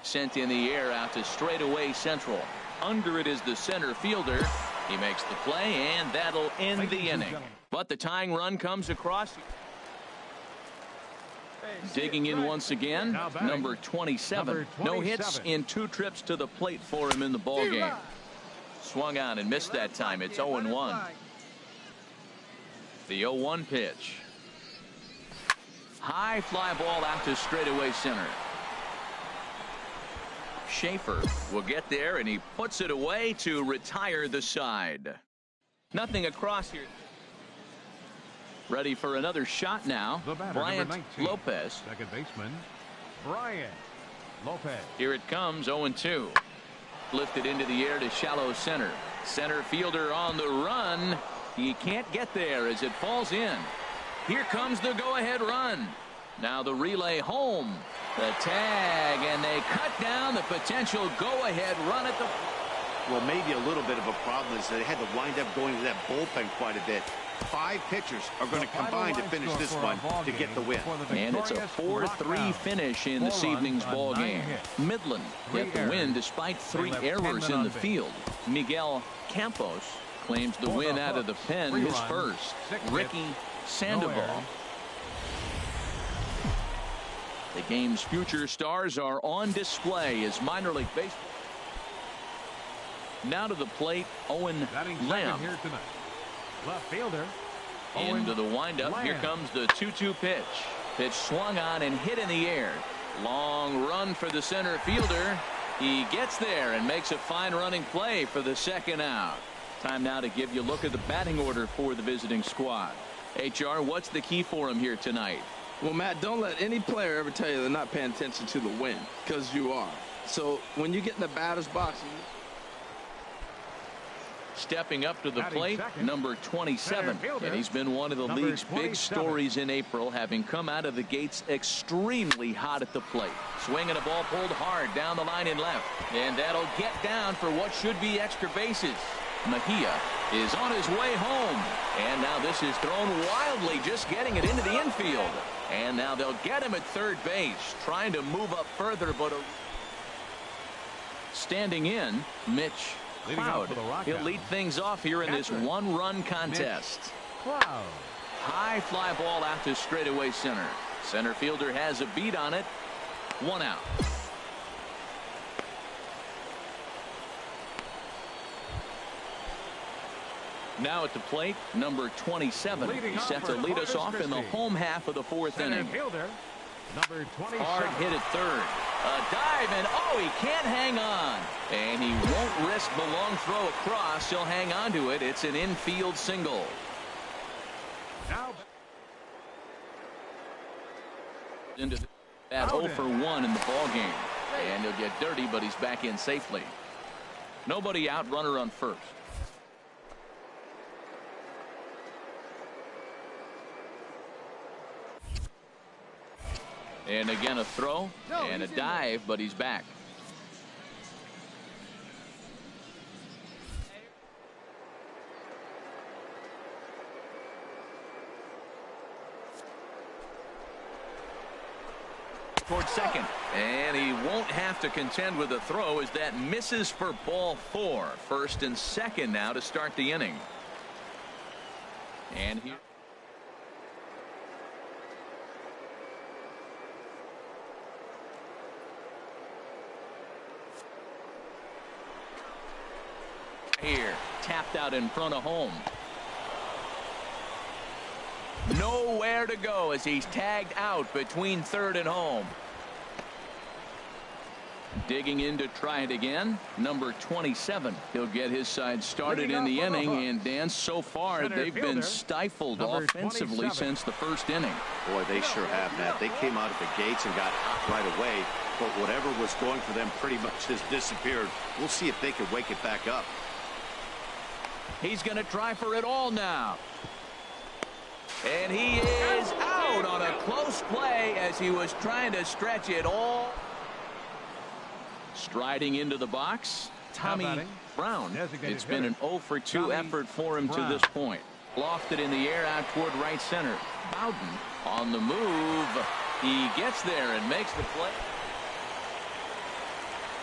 Sent in the air out to straightaway central. Under it is the center fielder. He makes the play, and that'll end the inning. But the tying run comes across. Digging in once again, number 27. No hits in 2 trips to the plate for him in the ballgame. Swung on and missed that time. It's 0-1. The 0-1 pitch. High fly ball out to straightaway center. Schaefer will get there, and he puts it away to retire the side. Nothing across here. Ready for another shot now. Bryant Lopez. Second baseman, Bryant Lopez. Here it comes, 0-2. Lifted into the air to shallow center. Center fielder on the run. He can't get there as it falls in. Here comes the go-ahead run. Now the relay home. The tag, and they cut down the potential go-ahead run at the... Well, maybe a little bit of a problem is that they had to wind up going to that bullpen quite a bit. 5 pitchers are going to combine to finish this one to get the win. And it's a 4-3 finish in this evening's ball game. Midland get the win despite 3 errors in the field. Miguel Campos claims the win out of the pen, his first. Ricky Sandoval. The game's future stars are on display as minor league baseball. Now to the plate, Owen Lamb. Here tonight. Left fielder. Into the windup. Here comes the 2-2 pitch. Pitch swung on and hit in the air. Long run for the center fielder. He gets there and makes a fine running play for the second out. Time now to give you a look at the batting order for the visiting squad. HR, what's the key for him here tonight? Well, Matt, don't let any player ever tell you they're not paying attention to the win, because you are. So when you get in the batter's box... Stepping up to the plate, number 27. And he's been one of the league's big stories in April, having come out of the gates extremely hot at the plate. Swinging a ball pulled hard down the line and left. And that'll get down for what should be extra bases. Mejia is on his way home. And now this is thrown wildly, just getting it into the infield. And now they'll get him at third base, trying to move up further, but... Standing in, Mitch Cloud. He'll lead things off here in this one-run contest. High fly ball out to straightaway center. Center fielder has a beat on it. 1 out. Now at the plate, number 27. He's set to lead us off in the home half of the 4th inning. Number 27. Hard hit at third. A dive, and oh, he can't hang on. And he won't risk the long throw across. He'll hang on to it. It's an infield single. Now into that 0 for 1 in the ball game. And he'll get dirty, but he's back in safely. Nobody out, runner on first. And again a throw and a dive, but he's back. Towards second, and he won't have to contend with a throw as that misses for ball 4. First and second now to start the inning. And here. Here, tapped out in front of home. Nowhere to go as he's tagged out between third and home. Digging in to try it again, number 27. He'll get his side started in the inning, and Dan, so far they've been stifled offensively since the first inning. Boy, they sure have, Matt. They came out of the gates and got hot right away, but whatever was going for them pretty much has disappeared. We'll see if they can wake it back up. He's going to try for it all now. And he is out on a close play as he was trying to stretch it all. Striding into the box, Tommy Brown. It's been an 0 for 2 effort for him to this point. Lofted in the air out toward right center. Bowden on the move. He gets there and makes the play.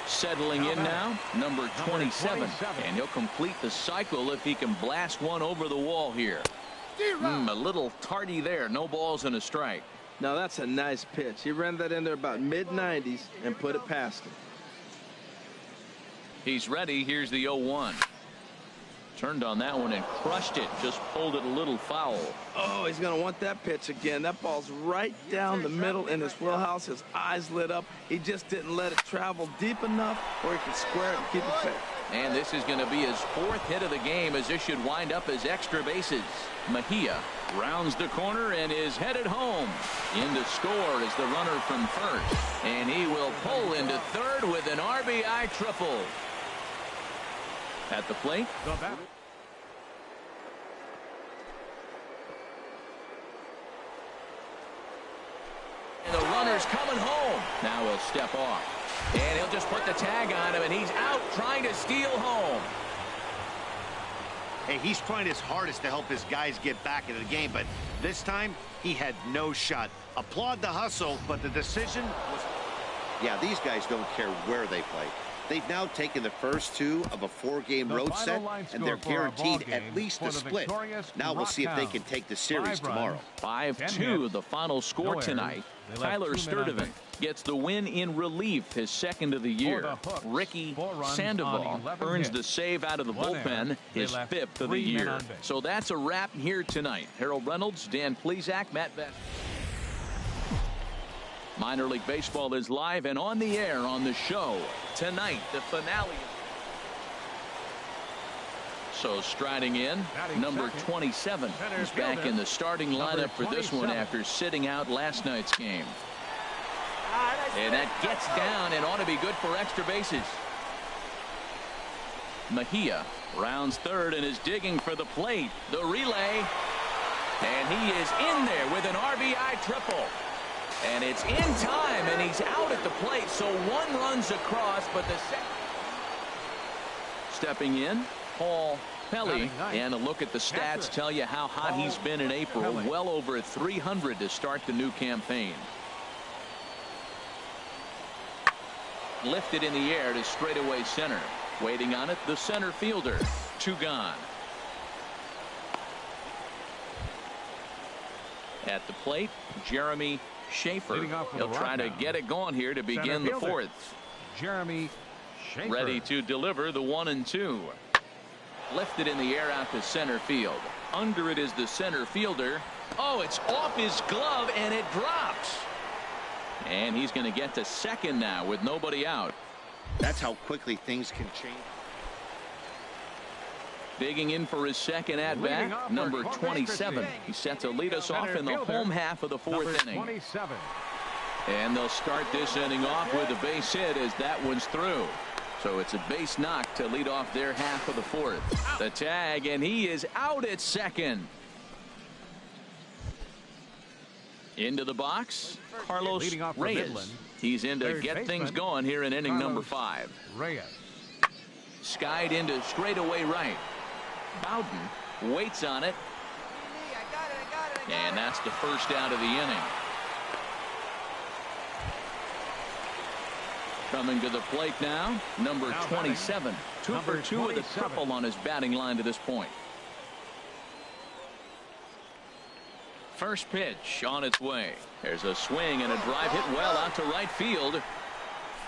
Settling in now, number 27. And he'll complete the cycle if he can blast one over the wall here. A little tardy there. No balls and a strike. Now that's a nice pitch. He ran that in there about mid-90s and put it past him. He's ready. Here's the 0-1. Turned on that one and crushed it. Just pulled it a little foul. Oh, he's going to want that pitch again. That ball's right down the middle in his wheelhouse. His eyes lit up. He just didn't let it travel deep enough where he could square it and keep it fair. And this is going to be his 4th hit of the game, as this should wind up as extra bases. Mejia rounds the corner and is headed home. In to score is the runner from first. And he will pull into third with an RBI triple. At the plate. And the runner's coming home. Now he'll step off. And he'll just put the tag on him, and he's out trying to steal home. Hey, he's trying his hardest to help his guys get back into the game, but this time he had no shot. Applaud the hustle, but the decision was... Yeah, these guys don't care where they play. They've now taken the first 2 of a 4-game road set, and they're guaranteed at least a split. Now we'll see if they can take the series tomorrow. 5-2, the final score tonight. Tyler Sturdivant gets the win in relief, his 2nd of the year. Ricky Sandoval earns the save out of the bullpen, his 5th of the year. So that's a wrap here tonight. Harold Reynolds, Dan Plesac, Matt Best. Minor League Baseball is live and on the air on the show. Tonight, the finale. So striding in, number 27. He's back in the starting lineup for this one after sitting out last night's game. And that gets down and ought to be good for extra bases. Mejia rounds third and is digging for the plate. The relay. And he is in there with an RBI triple. And it's in time, and he's out at the plate, so 1 runs across, but the second. Stepping in, Paul Pelly, and a look at the stats tell you how hot he's been in April. Well over 300 to start the new campaign. Lifted in the air to straightaway center. Waiting on it, the center fielder. 2 gone. At the plate, Jeremy Schaefer. He'll try to get it going here to begin the 4th. Jeremy Schaefer. Ready to deliver the 1-2. Lifted in the air out to center field. Under it is the center fielder. Oh, it's off his glove and it drops. And he's going to get to second now with nobody out. That's how quickly things can change. Digging in for his second at-bat, number 27. He's set to lead us off in the home half of the 4th inning. 27. And they'll start this inning off with a base hit as that one's through. So it's a base knock to lead off their half of the 4th. The tag, and he is out at second. Into the box, Carlos Reyes. He's in to get things going here in inning number 5. Reyes. Skied into straightaway right. Bowden waits on it. And that's the first out of the inning. Coming to the plate now, number 27. 2 for 2 with a triple on his batting line to this point. First pitch on its way. There's a swing and a drive hit well out to right field.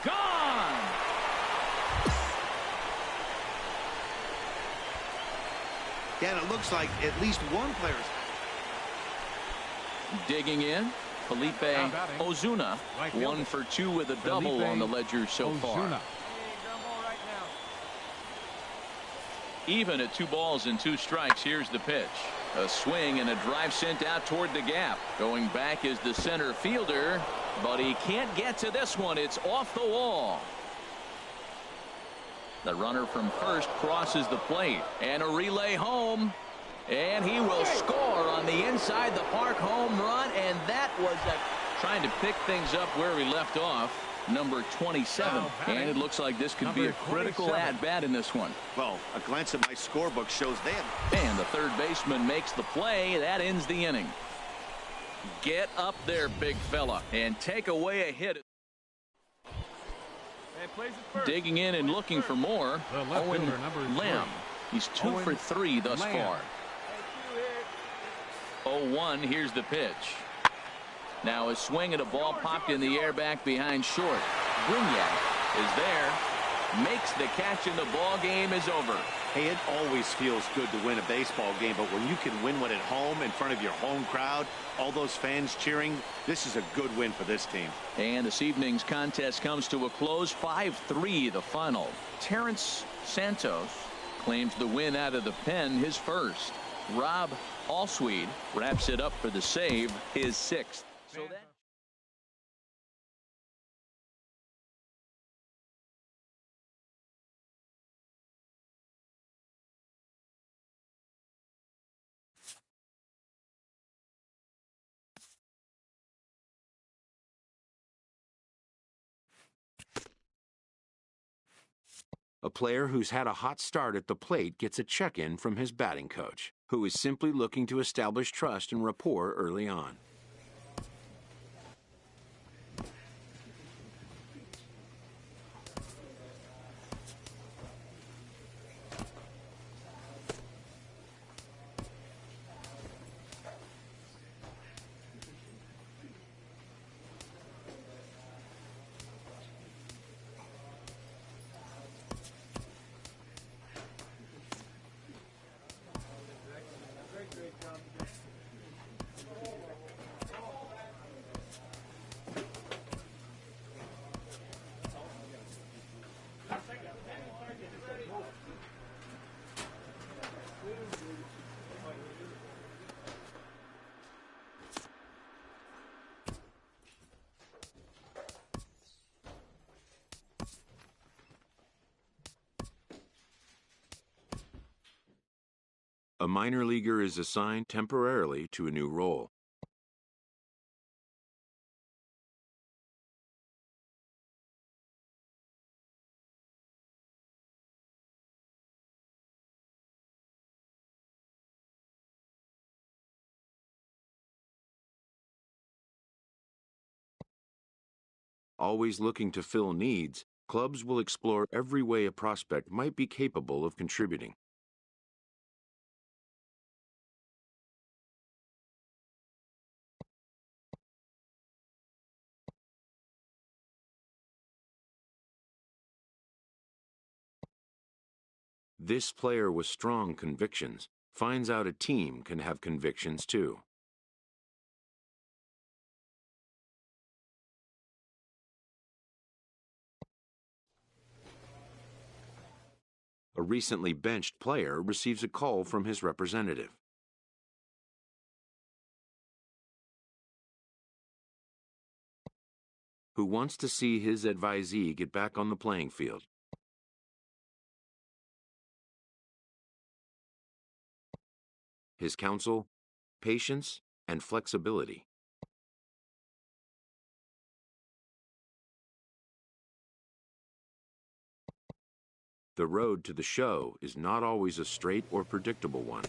Gone! Yeah, and it looks like at least one player's. Digging in, Felipe Ozuna. 1 for 2 with a double on the ledger so far. Even at 2 balls and 2 strikes, here's the pitch. A swing and a drive sent out toward the gap. Going back is the center fielder, but he can't get to this one. It's off the wall. The runner from first crosses the plate, and a relay home, and he will score on the inside the park home run, and that was trying to pick things up where we left off. Number 27, and it looks like this could be a critical at-bat in this one. Well, a glance at my scorebook shows they have. And the third baseman makes the play. That ends the inning. Get up there, big fella, and take away a hit. Digging in and looking for more, Owen Lamb. He's 2 for 3 thus far. 0-1, here's the pitch. Now a swing and a ball popped in the air back behind short. Brignac is there, makes the catch, and the ball game is over. Hey, it always feels good to win a baseball game, but when you can win one at home in front of your home crowd, all those fans cheering, this is a good win for this team. And this evening's contest comes to a close, 5-3 the final. Terrence Santos claims the win out of the pen, his first. Rob Alsweed wraps it up for the save, his 6th. So that A player who's had a hot start at the plate gets a check-in from his batting coach, who is simply looking to establish trust and rapport early on. A minor leaguer is assigned temporarily to a new role. Always looking to fill needs, Clubs will explore every way a prospect might be capable of contributing. This player with strong convictions finds out a team can have convictions too. A recently benched player receives a call from his representative. Who wants to see his advisee get back on the playing field. His counsel, patience, and flexibility. The road to the show is not always a straight or predictable one.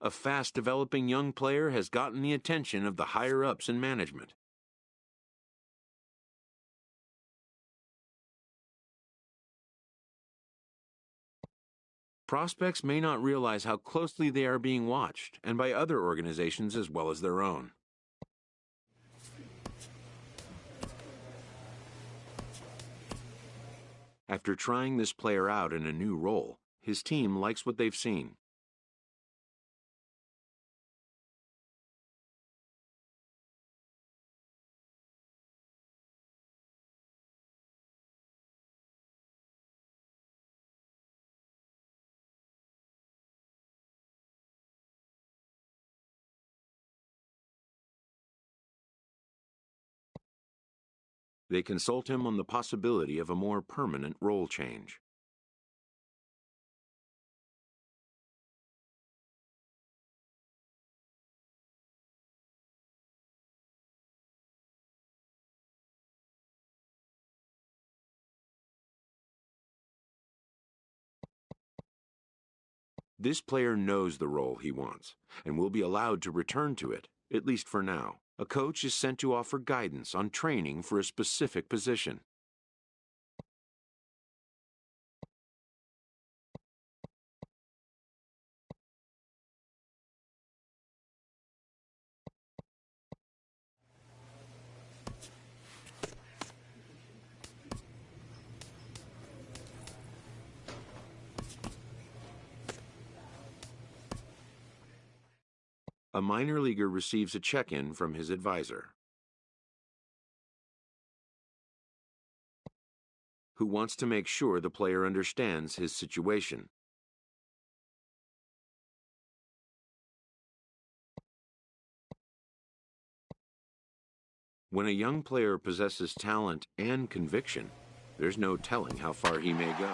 A fast-developing young player has gotten the attention of the higher-ups in management. Prospects may not realize how closely they are being watched, and by other organizations as well as their own. After trying this player out in a new role, his team likes what they've seen. They consult him on the possibility of a more permanent role change. This player knows the role he wants and will be allowed to return to it, at least for now. A coach is sent to offer guidance on training for a specific position. A minor leaguer receives a check-in from his advisor, who wants to make sure the player understands his situation. When a young player possesses talent and conviction, there's no telling how far he may go.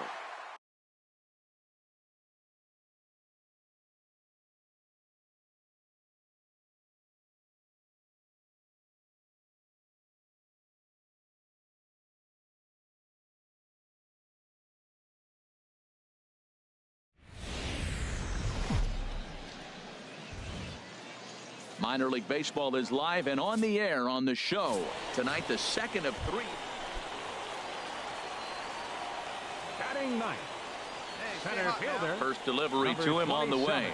Minor League Baseball is live and on the air on the show. Tonight, the second of three. Batting ninth, center fielder. First delivery to him on the way.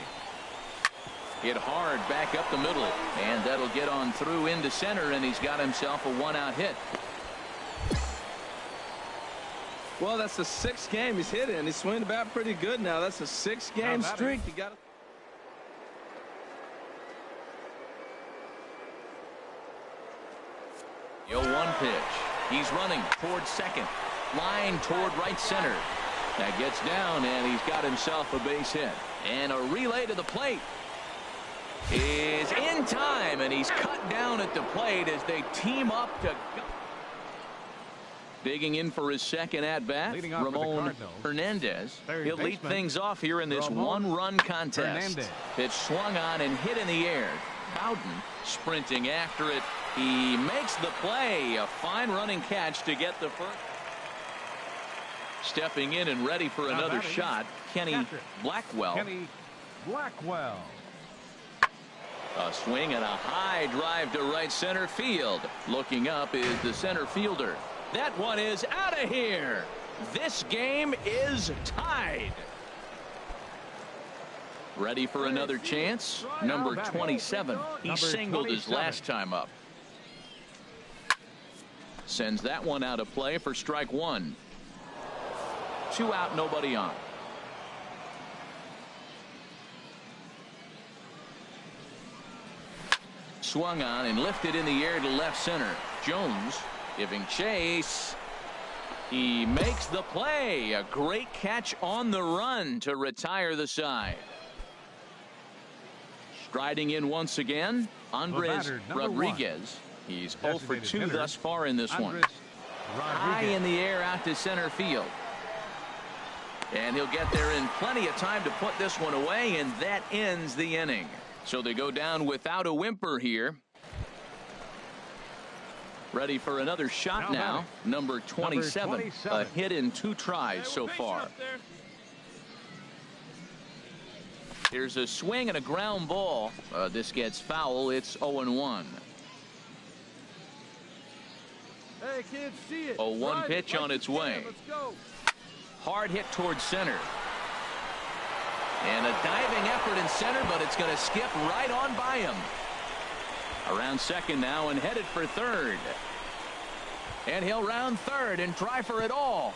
Hit hard back up the middle. And that'll get on through into center, and he's got himself a one-out hit. Well, that's the sixth game he's hit in. He's swinging the bat pretty good now. That's a six-game streak. You got it. 0-1 pitch. He's running toward second. Line toward right center. That gets down, and he's got himself a base hit. And a relay to the plate is in time, and he's cut down at the plate as they team up to go. Digging in for his second at-bat, Ramon Hernandez. He'll lead things off here in this one-run contest. Pitch swung on and hit in the air. Bowden sprinting after it. He makes the play. A fine running catch to get the first. Stepping in and ready for another shot, Kenny Blackwell. A swing and a high drive to right center field. Looking up is the center fielder. That one is out of here. This game is tied. Ready for another chance. Number 27. He singled his last time up. Sends that one out of play for strike one. 2 out, nobody on. Swung on and lifted in the air to left center. Jones giving chase. He makes the play. A great catch on the run to retire the side. Striding in once again, Andres Rodriguez. He's 0 for 2 thus far in this one. High in the air out to center field. And he'll get there in plenty of time to put this one away, and that ends the inning. So they go down without a whimper here. Ready for another shot now. Number 27. A hit in 2 tries so far. Here's a swing and a ground ball. This gets foul. It's 0-1. Hey, kids, see it. 0-1 pitch on its way. Let's go. Hard hit towards center. And a diving effort in center, but it's going to skip right on by him. Around second now and headed for third. And he'll round third and try for it all.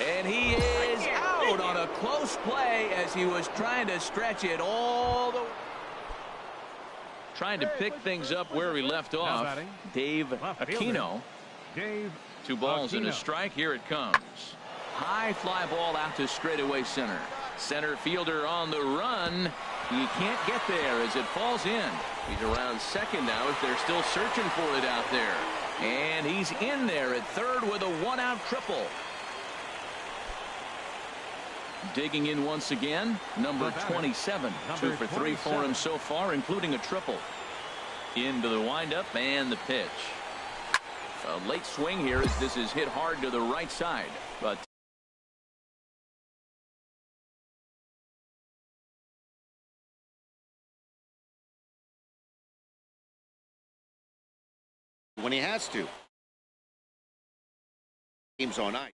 And he is out on a close play as he was trying to stretch it all the way. Trying to pick things up where he left off. Dave Aquino. 2 balls and a strike. Here it comes. High fly ball out to straightaway center. Center fielder on the run. He can't get there as it falls in. He's around second now as they're still searching for it out there. And he's in there at third with a 1-out triple. Digging in once again, number 27. 2 for 3 for him so far, including a triple. Into the windup and the pitch. A late swing here as this is hit hard to the right side. But when he has to. Games on ice.